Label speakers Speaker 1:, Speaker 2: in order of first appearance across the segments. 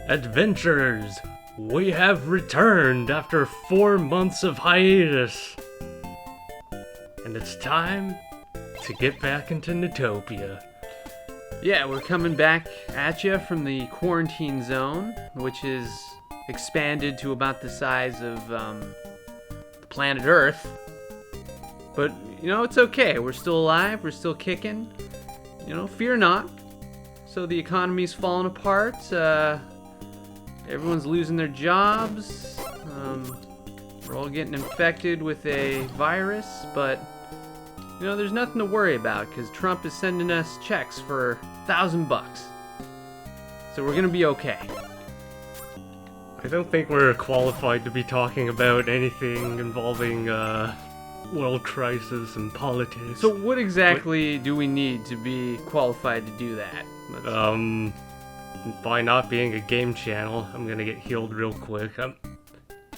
Speaker 1: Adventurers, we have returned after 4 months of hiatus. And it's time to get back into Neutopia.
Speaker 2: Yeah, we're coming back at you from the quarantine zone, which is expanded to about the size of the planet Earth. But, it's okay. We're still alive. We're still kicking. Fear not. So the economy's falling apart. Everyone's losing their jobs. We're all getting infected with a virus, but there's nothing to worry about because Trump is sending us checks for $1,000. So we're gonna be okay.
Speaker 1: I don't think we're qualified to be talking about anything involving world crisis and politics.
Speaker 2: So what exactly do we need to be qualified to do that?
Speaker 1: By not being a game channel, I'm gonna get healed real quick. I'm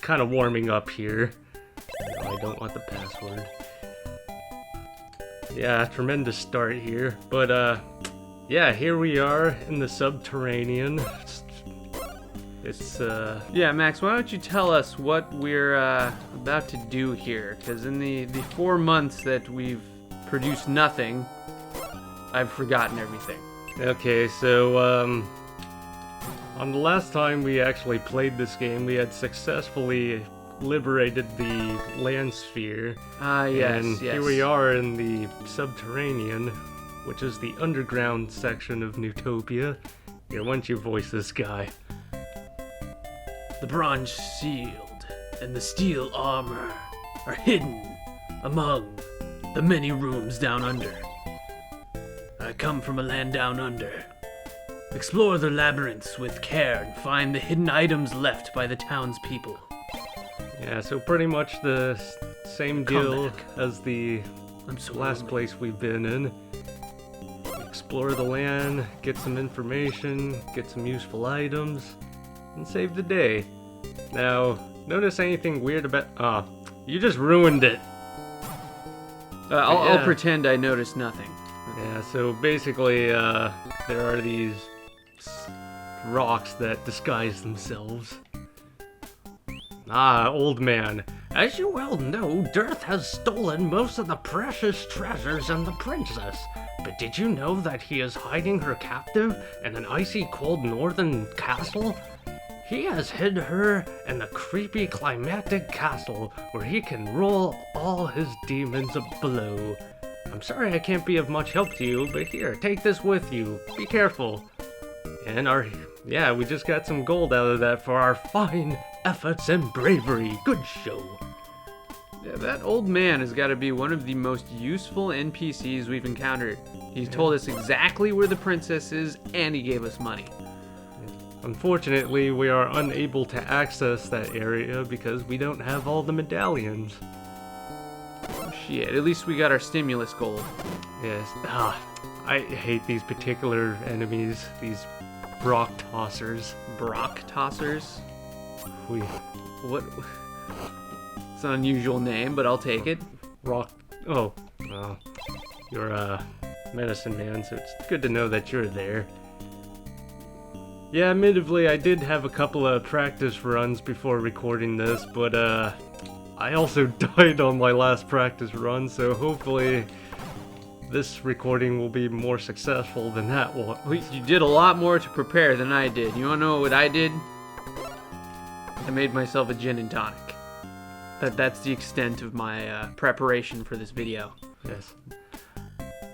Speaker 1: kind of warming up here. I don't want the password. Yeah, tremendous start here. But, yeah, here we are in the subterranean. It's
Speaker 2: Yeah, Max, why don't you tell us what we're about to do here? Because in the 4 months that we've produced nothing, I've forgotten everything.
Speaker 1: Okay, so, on the last time we actually played this game, we had successfully liberated the land sphere.
Speaker 2: Yes,
Speaker 1: and here we are in the subterranean, which is the underground section of Neutopia. Here, why don't you voice this guy?
Speaker 2: The bronze shield and the steel armor are hidden among the many rooms down under. I come from a land down under. Explore the labyrinths with care and find the hidden items left by the townspeople.
Speaker 1: Yeah, so pretty much the same deal as the last place we've been in. Explore the land, get some information, get some useful items, and save the day. Now, notice anything weird about... you just ruined it!
Speaker 2: I'll pretend I noticed nothing.
Speaker 1: Yeah, so basically, there are these rocks that disguise themselves. Old man. As you well know, Dearth has stolen most of the precious treasures and the princess. But did you know that he is hiding her captive in an icy cold northern castle? He has hid her in a creepy climatic castle where he can rule all his demons below. I'm sorry I can't be of much help to you, but here, take this with you. Be careful. And we just got some gold out of that for our fine efforts and bravery. Good show.
Speaker 2: Yeah, that old man has got to be one of the most useful NPCs we've encountered. He's told us exactly where the princess is, and he gave us money.
Speaker 1: Unfortunately, we are unable to access that area because we don't have all the medallions.
Speaker 2: Oh, shit, at least we got our stimulus gold.
Speaker 1: Yes. I hate these particular enemies, these rock tossers.
Speaker 2: Brock tossers? What? It's an unusual name, but I'll take it.
Speaker 1: You're a medicine man, so it's good to know that you're there. Yeah, admittedly, I did have a couple of practice runs before recording this, but I also died on my last practice run, so hopefully this recording will be more successful than that one.
Speaker 2: You did a lot more to prepare than I did. You wanna know what I did? I made myself a gin and tonic. That's the extent of my preparation for this video.
Speaker 1: Yes.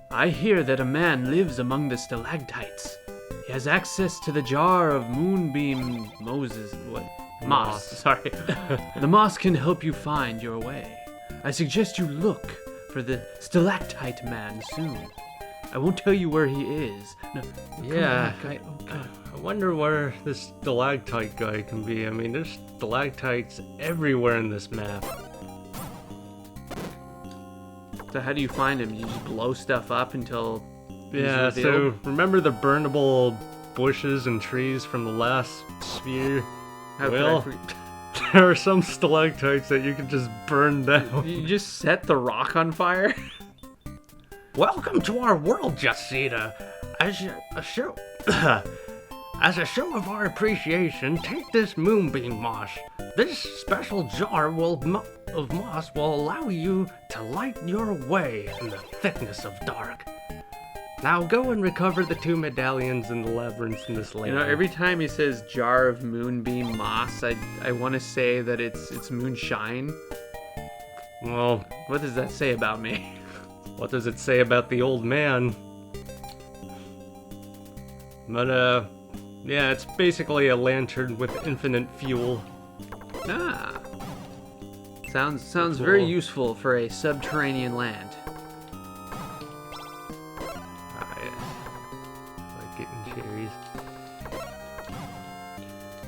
Speaker 2: I hear that a man lives among the stalactites. He has access to the jar of moonbeam moss. Sorry. The moss can help you find your way. I suggest you look for the stalactite man soon. I won't tell you where he is. No,
Speaker 1: yeah, I wonder where this stalactite guy can be. I mean, there's stalactites everywhere in this map.
Speaker 2: So how do you find him? You just blow stuff up until
Speaker 1: Yeah, so remember the burnable bushes and trees from the last sphere? Well, there are some stalactites that you can just burn down.
Speaker 2: You just set the rock on fire?
Speaker 1: Welcome to our world, Jacita. As a show, as a show of our appreciation, take this moonbeam moss. This special jar of moss will allow you to light your way in the thickness of dark. Now go and recover the 2 medallions in the labyrinths in this land.
Speaker 2: You know, every time he says jar of moonbeam moss, I want to say that it's moonshine.
Speaker 1: Well,
Speaker 2: What does that say about me?
Speaker 1: what does it say about the old man? But, yeah, it's basically a lantern with infinite fuel.
Speaker 2: Ah. Sounds
Speaker 1: Cool.
Speaker 2: very useful for a subterranean land.
Speaker 1: Ah, yeah. Like getting cherries.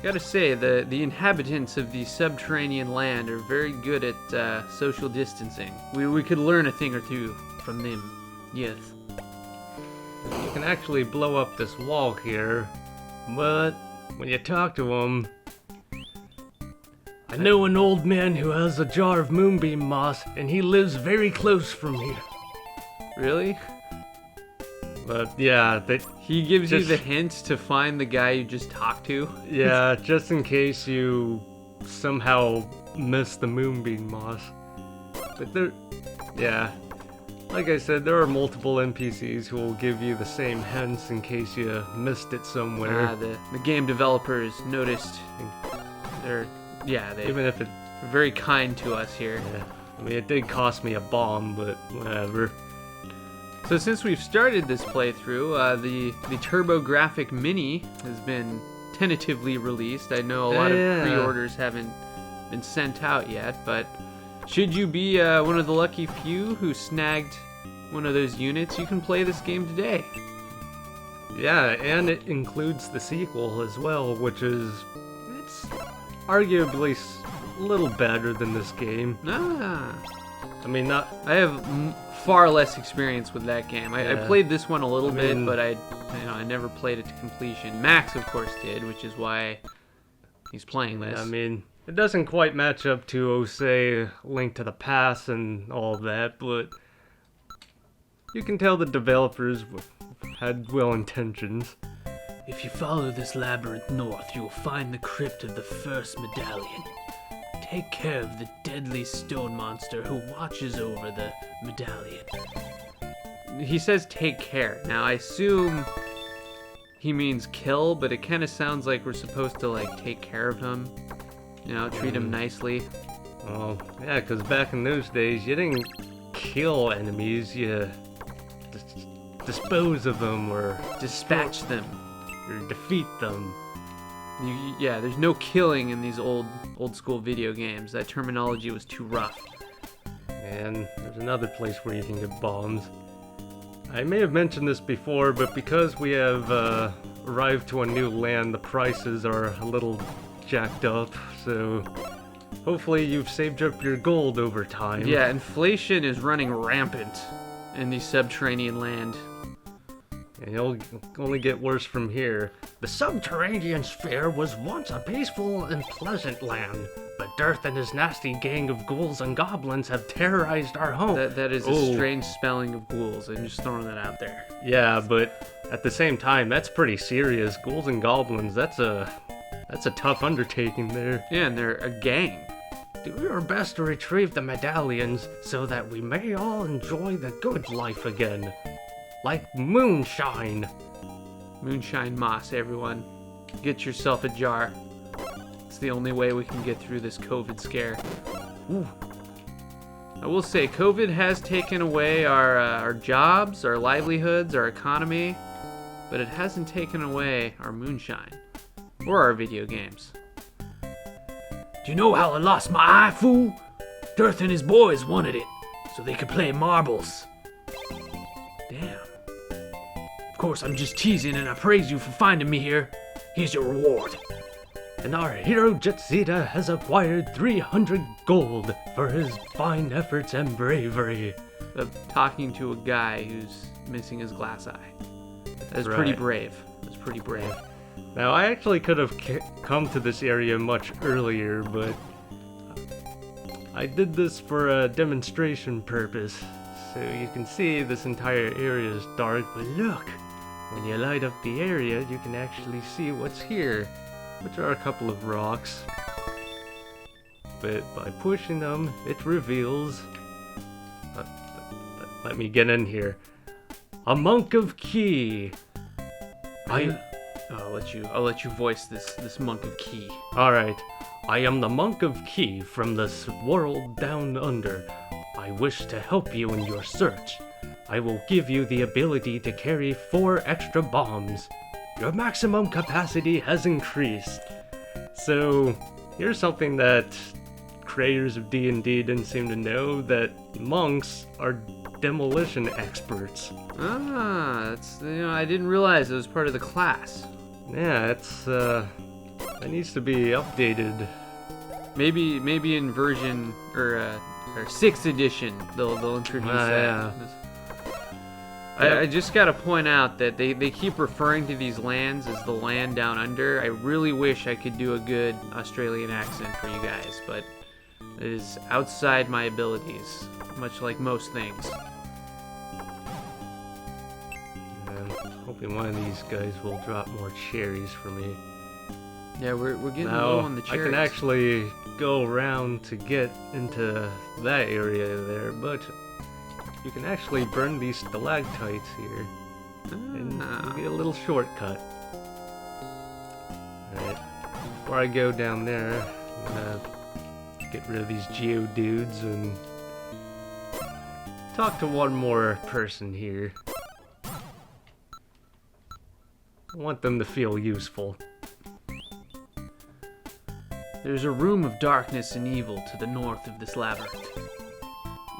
Speaker 2: Gotta say, the inhabitants of the subterranean land are very good at social distancing. We could learn a thing or two from them. Yes.
Speaker 1: You can actually blow up this wall here, but when you talk to him... I know an old man who has a jar of moonbeam moss, and he lives very close from here.
Speaker 2: Really?
Speaker 1: But yeah,
Speaker 2: He gives you
Speaker 1: Just-
Speaker 2: the hint to find the guy you just talked to?
Speaker 1: yeah, just in case you somehow miss the moonbeam moss. But yeah, like I said, there are multiple NPCs who will give you the same hints in case you missed it somewhere.
Speaker 2: The game developers noticed. They're
Speaker 1: Even if it,
Speaker 2: very kind to us here.
Speaker 1: yeah, I mean, it did cost me a bomb, but whatever.
Speaker 2: So since we've started this playthrough, the TurboGrafx Mini has been tentatively released. I know a lot
Speaker 1: Yeah.
Speaker 2: of pre-orders haven't been sent out yet, but should you be one of the lucky few who snagged one of those units, you can play this game today.
Speaker 1: Yeah, and it includes the sequel as well, which is, it's arguably a little better than this game.
Speaker 2: Ah,
Speaker 1: I mean, not,
Speaker 2: I have far less experience with that game. I
Speaker 1: Yeah.
Speaker 2: played this one a little
Speaker 1: I mean-
Speaker 2: bit, but I never played it to completion. Max, of course, did, which is why he's playing this.
Speaker 1: I mean, it doesn't quite match up to, say, Link to the Past and all that, but you can tell the developers had well intentions.
Speaker 2: If you follow this labyrinth north, you'll find the crypt of the first medallion. Take care of the deadly stone monster who watches over the medallion. He says take care. Now, I assume he means kill, but it kind of sounds like we're supposed to, like, take care of him. You know, treat him nicely.
Speaker 1: Oh, yeah, because back in those days, you didn't kill enemies, you dispose of them or
Speaker 2: Dispatch them.
Speaker 1: defeat them.
Speaker 2: Yeah, there's no killing in these old school video games. That terminology was too rough.
Speaker 1: And there's another place where you can get bombs. I may have mentioned this before, but because we have arrived to a new land, the prices are a little jacked up, so hopefully you've saved up your gold over time.
Speaker 2: Yeah, inflation is running rampant in the subterranean land.
Speaker 1: And it'll only get worse from here.
Speaker 3: The subterranean sphere was once a peaceful and pleasant land, but Dirth and his nasty gang of ghouls and goblins have terrorized our home.
Speaker 2: That is a
Speaker 1: Oh.
Speaker 2: strange spelling of ghouls. I'm just throwing that out there.
Speaker 1: Yeah, but at the same time, that's pretty serious. Ghouls and goblins, that's a tough undertaking there.
Speaker 2: Yeah, and they're a gang.
Speaker 3: Do your best to retrieve the medallions so that we may all enjoy the good life again. Like moonshine.
Speaker 2: Moonshine moss, everyone. Get yourself a jar. It's the only way we can get through this COVID scare. Ooh. I will say, COVID has taken away our jobs, our livelihoods, our economy, but it hasn't taken away our moonshine or our video games. Do you know how I lost my eye, fool? Dirth and his boys wanted it so they could play marbles. Damn. Of course, I'm just teasing, and I praise you for finding me here. Here's your reward.
Speaker 3: And our hero Jetsita has acquired 300 gold for his fine efforts and bravery.
Speaker 2: Of talking to a guy who's missing his glass eye. That's pretty
Speaker 1: Right.
Speaker 2: brave. That's pretty brave.
Speaker 1: Now, I actually could have come to this area much earlier, but I did this for a demonstration purpose.
Speaker 3: So you can see this entire area is dark, but look! When you light up the area, you can actually see what's here, which are a couple of rocks. But by pushing them, it reveals... let me get in here. A monk of Key.
Speaker 2: I'll let you voice this monk of Key.
Speaker 3: Alright. I am the monk of Key from this world down under. I wish to help you in your search. I will give you the ability to carry 4 extra bombs. Your maximum capacity has increased. So, here's something that creators of D&D didn't seem to know, that monks are demolition experts.
Speaker 2: Ah, I didn't realize it was part of the class.
Speaker 3: Yeah, it needs to be updated.
Speaker 2: Maybe in version or 6th edition they'll introduce that.
Speaker 3: Yeah.
Speaker 2: I just gotta point out that they keep referring to these lands as the land down under. I really wish I could do a good Australian accent for you guys, but it is outside my abilities, much like most things.
Speaker 3: I'm hoping one of these guys will drop more cherries for me.
Speaker 2: Yeah, we're getting
Speaker 3: Now,
Speaker 2: low on the cherries.
Speaker 3: I can actually go around to get into that area there, but you can actually burn these stalactites here, and you get a little shortcut. Alright, before I go down there, I'm gonna get rid of these geodudes and talk to one more person here. I want them to feel useful.
Speaker 2: There's a room of darkness and evil to the north of this labyrinth.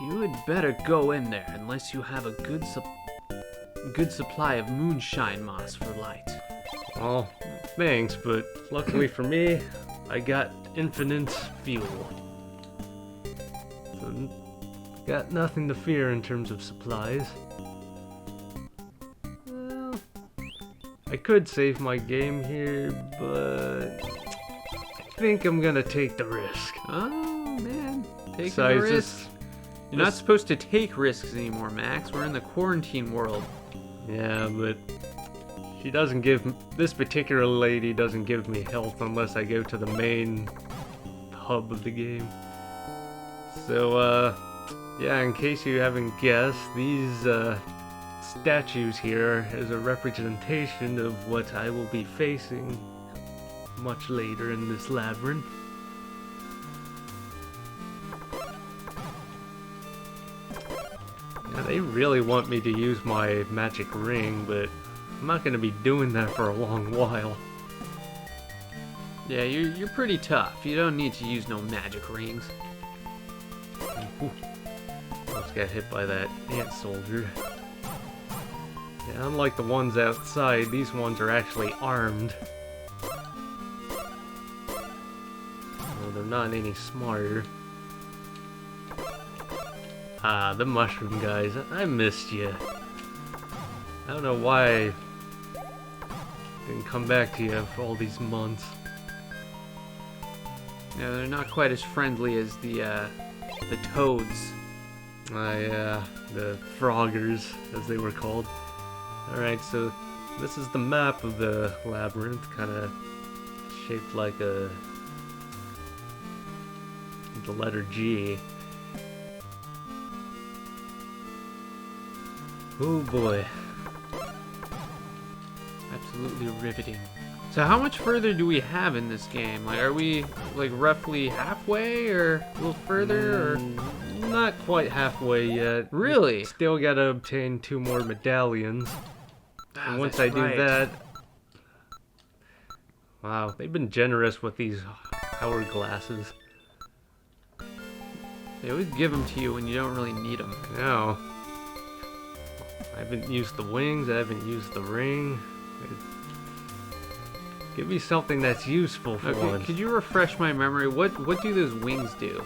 Speaker 2: You had better go in there unless you have a good supply of moonshine moss for light.
Speaker 3: Well, thanks, but luckily for me, I got infinite fuel. So, got nothing to fear in terms of supplies. Well, I could save my game here, but I think I'm gonna take the risk.
Speaker 2: Oh man, taking
Speaker 3: Besides,
Speaker 2: a risk. You're not supposed to take risks anymore, Max. We're in the quarantine world.
Speaker 3: Yeah, but she doesn't give... This particular lady doesn't give me health unless I go to the main hub of the game. So, yeah, in case you haven't guessed, these statues here is a representation of what I will be facing much later in this labyrinth. Yeah, they really want me to use my magic ring, but I'm not going to be doing that for a long while.
Speaker 2: Yeah, you're pretty tough. You don't need to use no magic rings.
Speaker 3: Ooh. Almost got hit by that ant soldier. Yeah, unlike the ones outside, these ones are actually armed. Well, they're not any smarter. Ah, the mushroom guys. I missed you. I don't know why I didn't come back to you for all these months.
Speaker 2: Yeah, they're not quite as friendly as the toads.
Speaker 3: Yeah, the froggers, as they were called. Alright, so this is the map of the labyrinth, kind of shaped like the letter G. Oh boy.
Speaker 2: Absolutely riveting. So how much further do we have in this game? Like, are we like roughly halfway or a little further? Or
Speaker 3: Not quite halfway yet.
Speaker 2: really?
Speaker 3: Still gotta obtain 2 more medallions. And once I
Speaker 2: that's
Speaker 3: do
Speaker 2: right.
Speaker 3: that... Wow, they've been generous with these hourglasses.
Speaker 2: They always give them to you when you don't really need them.
Speaker 3: No. I haven't used the wings, I haven't used the ring. Give me something that's useful for
Speaker 2: Okay,
Speaker 3: once.
Speaker 2: could you refresh my memory? What do those wings do?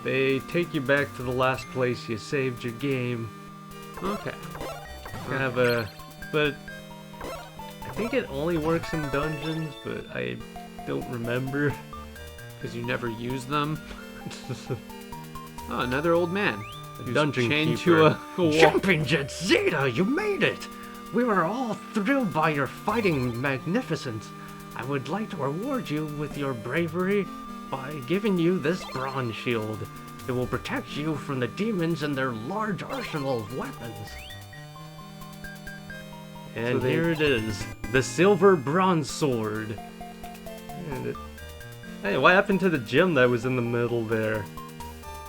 Speaker 3: They take you back to the last place you saved your game.
Speaker 2: Okay.
Speaker 3: Kind of a... But... I think it only works in dungeons, but I don't remember.
Speaker 2: Because you never use them. Oh, another old man. He was
Speaker 3: dungeon
Speaker 2: chained
Speaker 3: keeper.
Speaker 2: to a wall.
Speaker 1: Jumping Jet Zeta, you made it! We were all thrilled by your fighting magnificence. I would like to reward you with your bravery by giving you this bronze shield. It will protect you from the demons and their large arsenal of weapons.
Speaker 3: And here it is, the silver bronze sword. Hey, what happened to the gem that was in the middle there?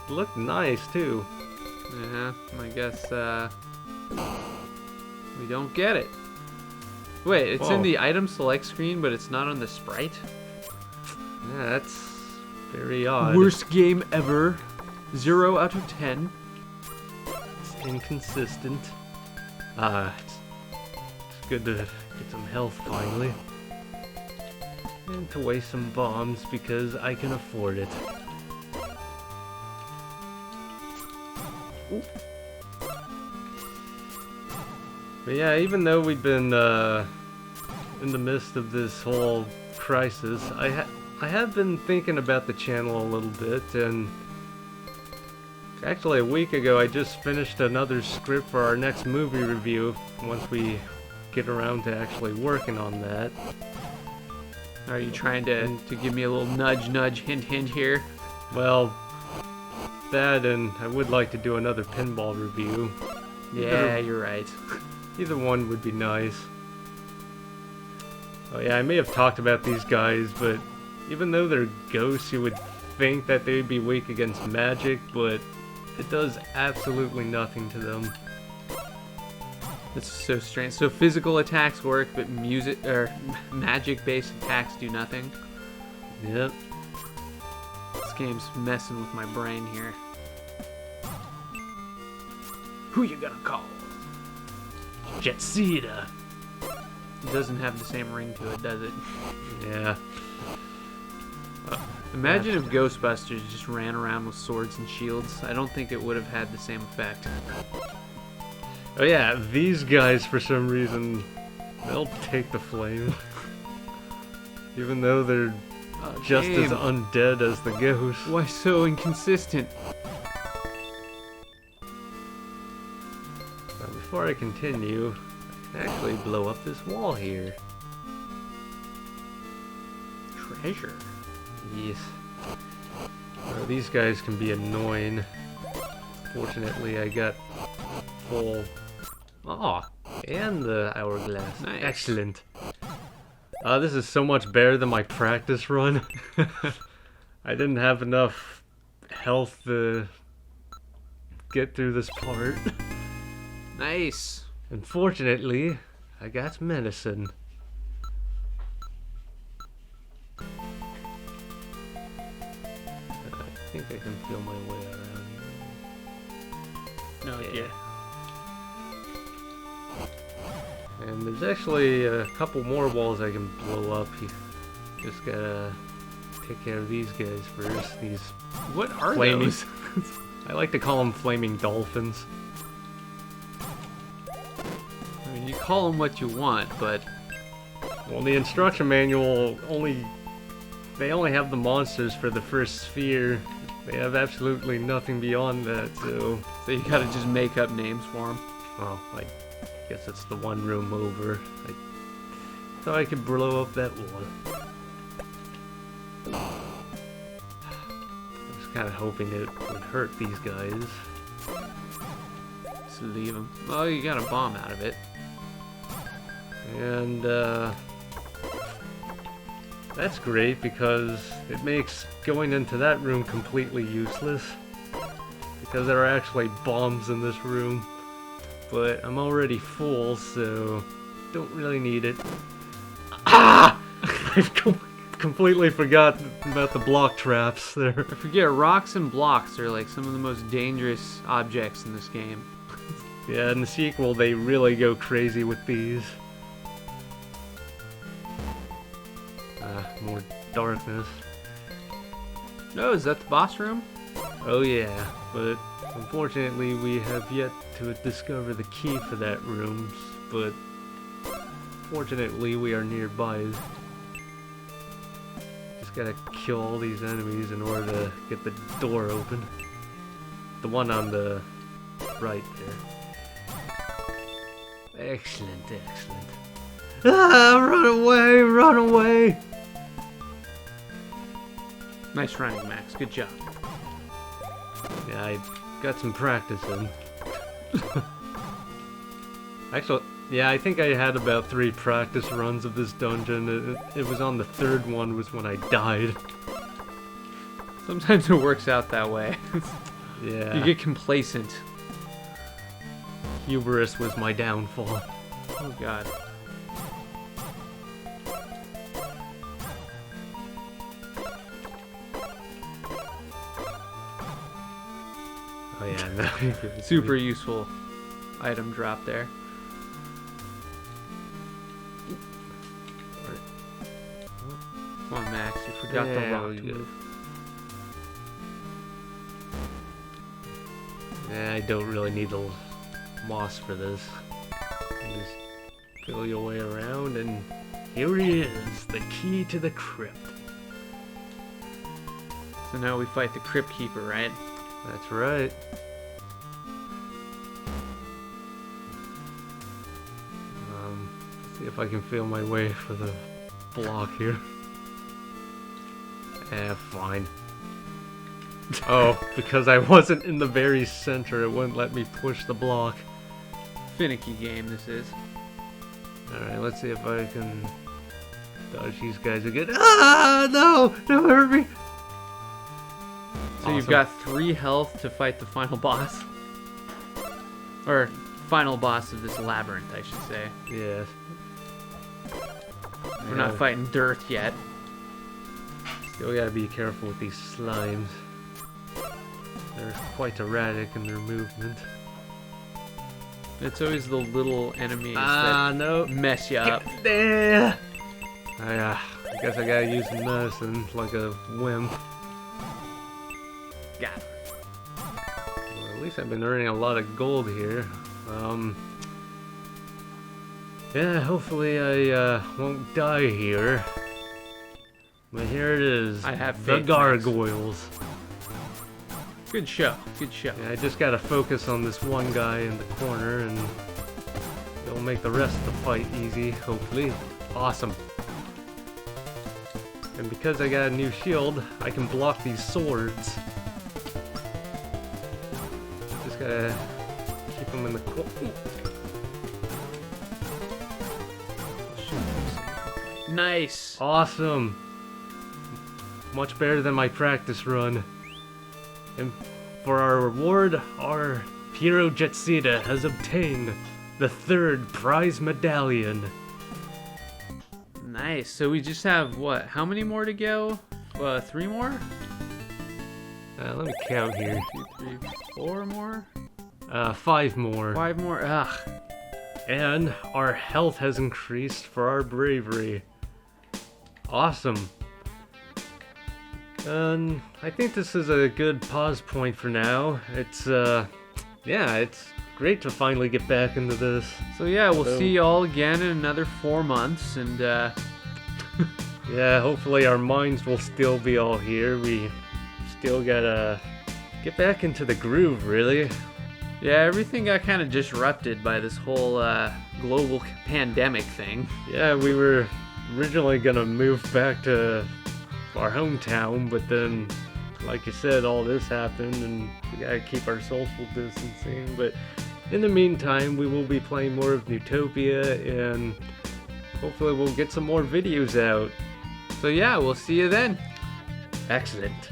Speaker 3: It looked nice too.
Speaker 2: Yeah, I guess we don't get it. Wait, it's in
Speaker 3: Whoa.
Speaker 2: the item select screen, but it's not on the sprite?
Speaker 3: Yeah, that's very odd.
Speaker 2: Worst game ever. 0 out of 10.
Speaker 3: It's inconsistent. It's good to get some health finally. And to waste some bombs because I can afford it. Ooh. But yeah, even though we've been in the midst of this whole crisis, I have been thinking about the channel a little bit, and actually a week ago I just finished another script for our next movie review once we get around to actually working on that.
Speaker 2: Are you trying to give me a little nudge, hint here?
Speaker 3: Well, that, and I would like to do another pinball review.
Speaker 2: Yeah, you're right.
Speaker 3: Either one would be nice. Oh yeah, I may have talked about these guys, but even though they're ghosts, you would think that they'd be weak against magic, but it does absolutely nothing to them.
Speaker 2: That's so strange. So physical attacks work, but magic-based attacks do nothing.
Speaker 3: Yep.
Speaker 2: This game's messing with my brain here. Who you gonna call?
Speaker 1: Jet Zeta.
Speaker 2: It doesn't have the same ring to it, does it?
Speaker 3: Yeah.
Speaker 2: Imagine if Ghostbusters just ran around with swords and shields. I don't think it would have had the same effect.
Speaker 3: Oh yeah, these guys for some reason, they'll take the flame. Even though they're just as undead as the ghosts.
Speaker 2: Why so inconsistent?
Speaker 3: Now, before I continue, I can actually blow up this wall here.
Speaker 2: Treasure.
Speaker 3: Yes. These guys can be annoying. Fortunately, I got full... Oh, and the hourglass.
Speaker 2: Nice.
Speaker 3: Excellent. This is so much better than my practice run. I didn't have enough health to get through this part.
Speaker 2: Nice.
Speaker 3: Unfortunately, I got medicine. I think I can feel my way around here.
Speaker 2: No,
Speaker 3: Yeah. And there's actually a couple more walls I can blow up. You just gotta take care of these guys first. These
Speaker 2: What are
Speaker 3: flaming...
Speaker 2: those?
Speaker 3: I like to call them flaming dolphins.
Speaker 2: I mean, you call them what you want, but
Speaker 3: Well, the instruction manual they only have the monsters for the first sphere. They have absolutely nothing beyond that, so
Speaker 2: you gotta just make up names for them.
Speaker 3: well, I guess it's the one room over. I thought I could blow up that one. I was kind of hoping it would hurt these guys.
Speaker 2: Just leave them. Oh, you got a bomb out of it.
Speaker 3: And, that's great because it makes going into that room completely useless. Because there are actually bombs in this room. But I'm already full, so don't really need it. Ah! I've completely forgot about the block traps there.
Speaker 2: I forget, rocks and blocks are like some of the most dangerous objects in this game.
Speaker 3: Yeah, in the sequel they really go crazy with these. More darkness.
Speaker 2: Oh, is that the boss room?
Speaker 3: Oh yeah, but unfortunately we have yet to discover the key for that room, but fortunately we are nearby. Just gotta kill all these enemies in order to get the door open. The one on the right there. Excellent, excellent. Ah, run away, run away!
Speaker 2: Nice running, Max. Good job.
Speaker 3: Yeah, I got some practice in. Actually, yeah, I think I had about 3 practice runs of this dungeon. It was on the 3rd one was when I died.
Speaker 2: Sometimes it works out that way.
Speaker 3: Yeah.
Speaker 2: You get complacent.
Speaker 3: Hubris was my downfall.
Speaker 2: Oh god.
Speaker 3: Oh yeah, no.
Speaker 2: Super useful item drop there. Come on, Max, you forgot the
Speaker 3: Yeah,
Speaker 2: rock
Speaker 3: we
Speaker 2: to
Speaker 3: good.
Speaker 2: move.
Speaker 3: Yeah, I don't really need the moss for this. You just feel your way around, and here he is, the key to the crypt.
Speaker 2: So now we fight the Crypt Keeper, right?
Speaker 3: That's right. See if I can feel my way for the block here. Fine. Oh, because I wasn't in the very center, it wouldn't let me push the block.
Speaker 2: Finicky game this is.
Speaker 3: Alright, let's see if I can dodge these guys again. Ah, no! Don't hurt me!
Speaker 2: So you've
Speaker 3: Awesome.
Speaker 2: got 3 health to fight the final boss. Or final boss of this labyrinth, I should say.
Speaker 3: Yes.
Speaker 2: We're not fighting Dearth yet.
Speaker 3: Still gotta be careful with these slimes. They're quite erratic in their movement.
Speaker 2: It's always the little enemies
Speaker 3: No.
Speaker 2: that mess you up.
Speaker 3: There. I guess I gotta use medicine like a wimp.
Speaker 2: Got it.
Speaker 3: Well, at least I've been earning a lot of gold here. Yeah, hopefully I won't die here. But here it is.
Speaker 2: I have
Speaker 3: the
Speaker 2: faith,
Speaker 3: gargoyles.
Speaker 2: Good show. Good show.
Speaker 3: Yeah, I just gotta focus on this one guy in the corner, and it'll make the rest of the fight easy, hopefully. Awesome. And because I got a new shield, I can block these swords. Just gotta keep them in the corner.
Speaker 2: Nice.
Speaker 3: Awesome. Much better than my practice run. And for our reward, our Piero Jetsita has obtained the 3rd prize medallion.
Speaker 2: Nice. So we just have, what, how many more to go? 3 more?
Speaker 3: Let me count here.
Speaker 2: 2, 3, 4 more?
Speaker 3: 5 more.
Speaker 2: 5 more? Ugh.
Speaker 3: And our health has increased for our bravery. Awesome. And I think this is a good pause point for now. It's, yeah, it's great to finally get back into this.
Speaker 2: So yeah, we'll
Speaker 3: So-
Speaker 2: see you all again in another 4 months, and
Speaker 3: Yeah, hopefully our minds will still be all here. We still gotta get back into the groove, really.
Speaker 2: yeah, everything got kind of disrupted by this whole global pandemic thing.
Speaker 3: Yeah, we were originally gonna move back to our hometown, but then, like you said, all this happened, and we gotta keep our social distancing. But in the meantime, we will be playing more of Neutopia, and hopefully we'll get some more videos out.
Speaker 2: So yeah, we'll see you then.
Speaker 3: Excellent.